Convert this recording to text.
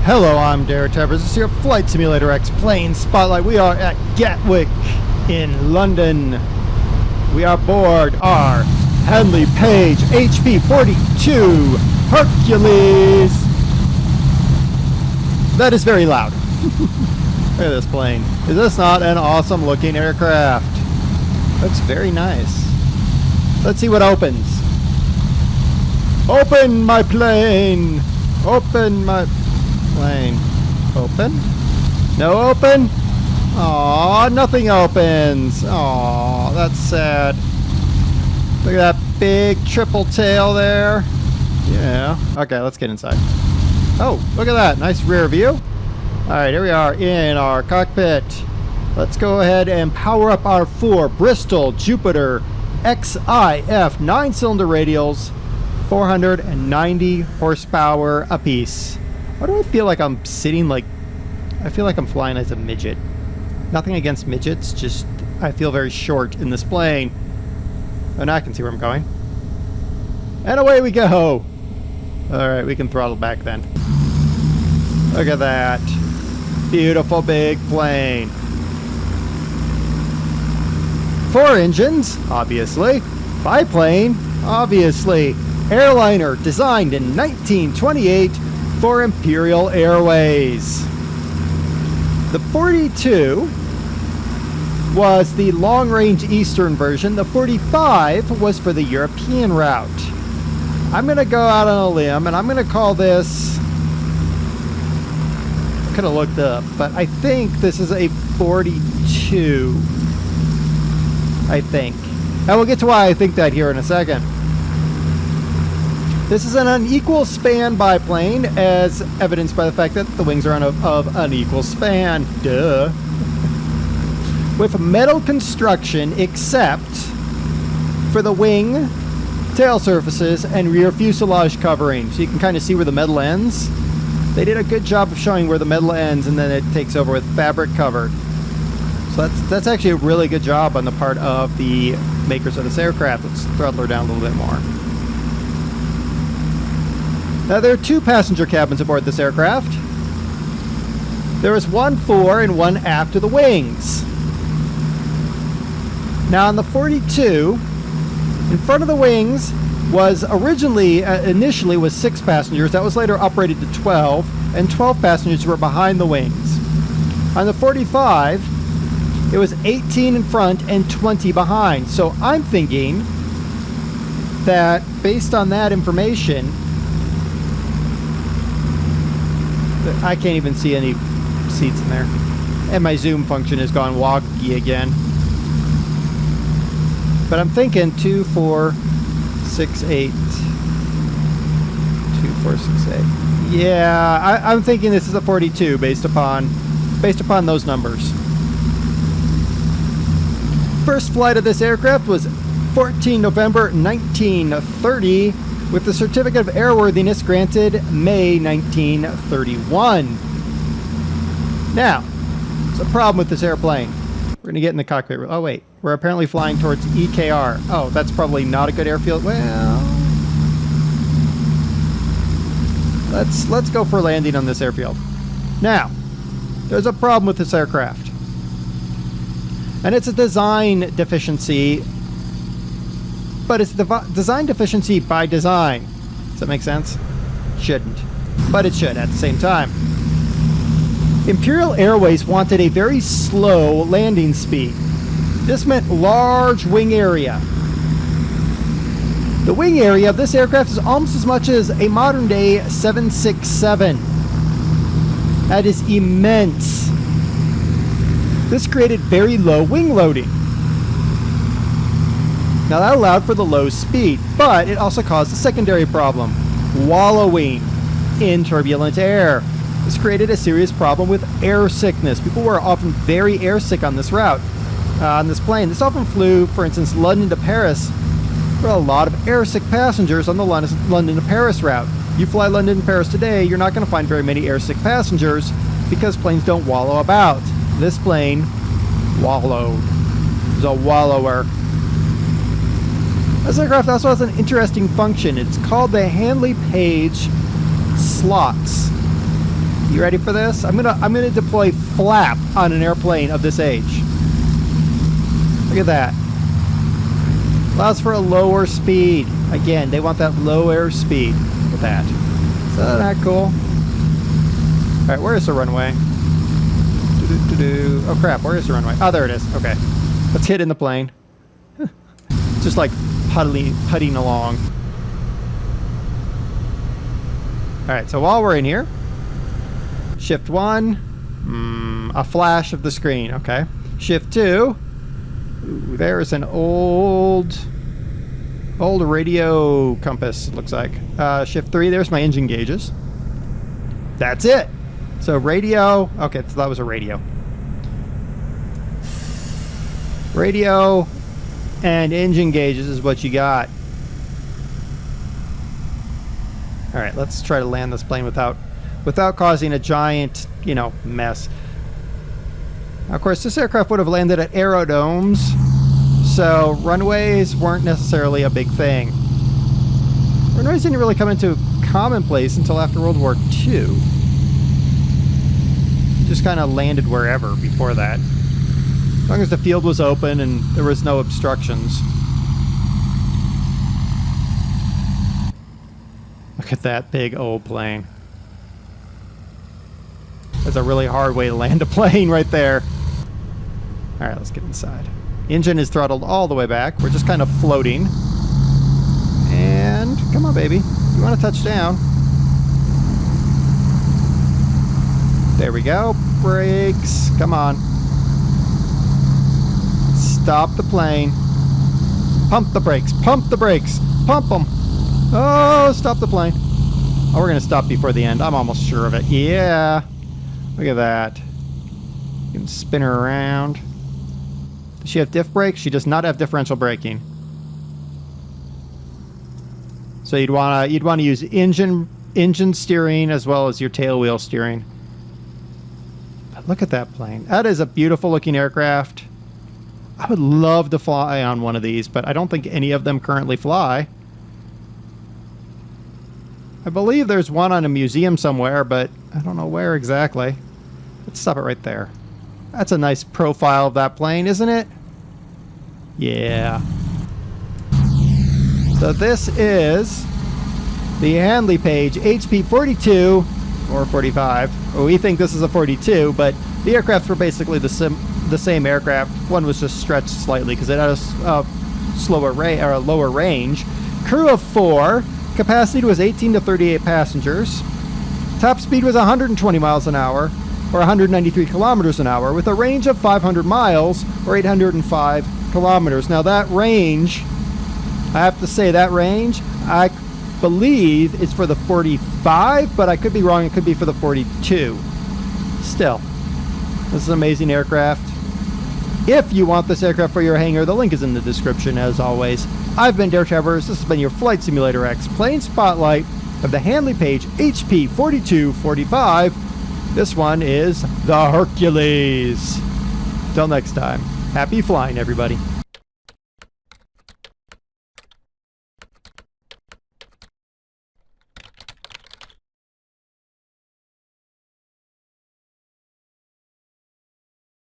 Hello, I'm DerTebbers. This is your Flight Simulator X plane spotlight. We are at Gatwick in London. We are aboard our Handley Page HP.42 Hercules. That is very loud. Look at this plane. Is this not an awesome looking aircraft? Looks very nice. Let's see what opens. Open my plane. Open my plane. Open? No open? Aw, nothing opens. Aw, that's sad. Look at that big triple tail there. Yeah. Okay, let's get inside. Oh, look at that. Nice rear view. Alright, here we are in our cockpit. Let's go ahead and power up our 4 Bristol Jupiter XIF 9-cylinder radials, 490 horsepower apiece. Why do I feel like I'm sitting like... I feel like I'm flying as a midget. Nothing against midgets, just I feel very short in this plane. Oh, now I can see where I'm going. And away we go! Alright, we can throttle back then. Look at that. Beautiful big plane. 4 engines, obviously. Biplane, obviously. Airliner designed in 1928 for Imperial Airways. The 42 was the long-range Eastern version. The 45 was for the European route. I'm going to go out on a limb and I'm going to call this... I could have looked up, but I think this is a 42. I think. And we'll get to why I think that here in a second. This is an unequal span biplane, as evidenced by the fact that the wings are of unequal span. Duh. With metal construction except for the wing, tail surfaces, and rear fuselage covering. So you can kind of see where the metal ends. They did a good job of showing where the metal ends, and then it takes over with fabric covered. So that's actually a really good job on the part of the makers of this aircraft. Let's throttle her down a little bit more. Now, there are 2 passenger cabins aboard this aircraft. There is one fore and one aft to the wings. Now, on the 42, in front of the wings was initially was 6 passengers. That was later upgraded to 12, and 12 passengers were behind the wings. On the 45, it was 18 in front and 20 behind. So I'm thinking that based on that information, I can't even see any seats in there. And my zoom function has gone wonky again. But I'm thinking 2, 4, 6, 8. 2, 4, 6, 8. Yeah, I'm thinking this is a 42 based upon those numbers. First flight of this aircraft was 14 November 1930, with the certificate of airworthiness granted May 1931. Now, there's a problem with this airplane. We're going to get in the cockpit. Oh wait, we're apparently flying towards EKR. Oh, that's probably not a good airfield. Well, let's go for landing on this airfield. Now, there's a problem with this aircraft. And it's a design deficiency, but it's design deficiency by design. Does that make sense? Shouldn't, but it should at the same time. Imperial Airways wanted a very slow landing speed. This meant large wing area. The wing area of this aircraft is almost as much as a modern-day 767. That is immense. This created very low wing loading. Now that allowed for the low speed, but it also caused a secondary problem: wallowing in turbulent air. This created a serious problem with air sickness. People were often very airsick on this route, on this plane. This often flew, for instance, London to Paris. There are a lot of airsick passengers on the London to Paris route. You fly London to Paris today, you're not going to find very many airsick passengers because planes don't wallow about. This plane wallowed. It was a wallower. This aircraft also has an interesting function. It's called the Handley Page slots. You ready for this? I'm gonna deploy flap on an airplane of this age. Look at that. Allows for a lower speed. Again, they want that lower speed with that. Is that cool? All right, where is the runway? Oh crap, where is the runway? Oh, there it is. Okay, let's get in the plane. Just like putting along. All right, so while we're in here, shift 1, a flash of the screen. Okay, shift 2. Ooh, there's an old radio compass, it looks like. Shift 3, there's my engine gauges. That's it. So radio, okay, so that was a radio. Radio and engine gauges is what you got. All right, let's try to land this plane without causing a giant, mess. Of course, this aircraft would have landed at aerodomes, so runways weren't necessarily a big thing. Runways didn't really come into commonplace until after World War II. Just kind of landed wherever before that. As long as the field was open and there was no obstructions. Look at that big old plane. That's a really hard way to land a plane right there. All right, let's get inside. Engine is throttled all the way back. We're just kind of floating. And come on, baby. You want to touch down. There we go. Brakes. Come on. Stop the plane. Pump the brakes. Pump the brakes. Pump them. Oh, stop the plane. Oh, we're going to stop before the end. I'm almost sure of it. Yeah. Look at that. You can spin her around. Does she have diff brakes? She does not have differential braking. So you'd want to use engine steering as well as your tail wheel steering. But look at that plane. That is a beautiful looking aircraft. I would love to fly on one of these, but I don't think any of them currently fly. I believe there's one on a museum somewhere, but I don't know where exactly. Let's stop it right there. That's a nice profile of that plane, isn't it? Yeah. So this is the Handley page, HP.42 or 45. Well, we think this is a 42, but the aircrafts were basically the same aircraft. One was just stretched slightly because it had a lower range. Crew of 4. Capacity was 18 to 38 passengers. Top speed was 120 miles an hour, or 193 kilometers an hour, with a range of 500 miles, or 805 kilometers. Now that range, I have to say that range, I believe is for the 45, but I could be wrong. It could be for the 42. Still, this is an amazing aircraft. If you want this aircraft for your hangar, the link is in the description as always. I've been DerTebbers. This has been your Flight Simulator X plane spotlight of the Handley page HP.4245. This one is the Hercules. Till next time, happy flying, everybody.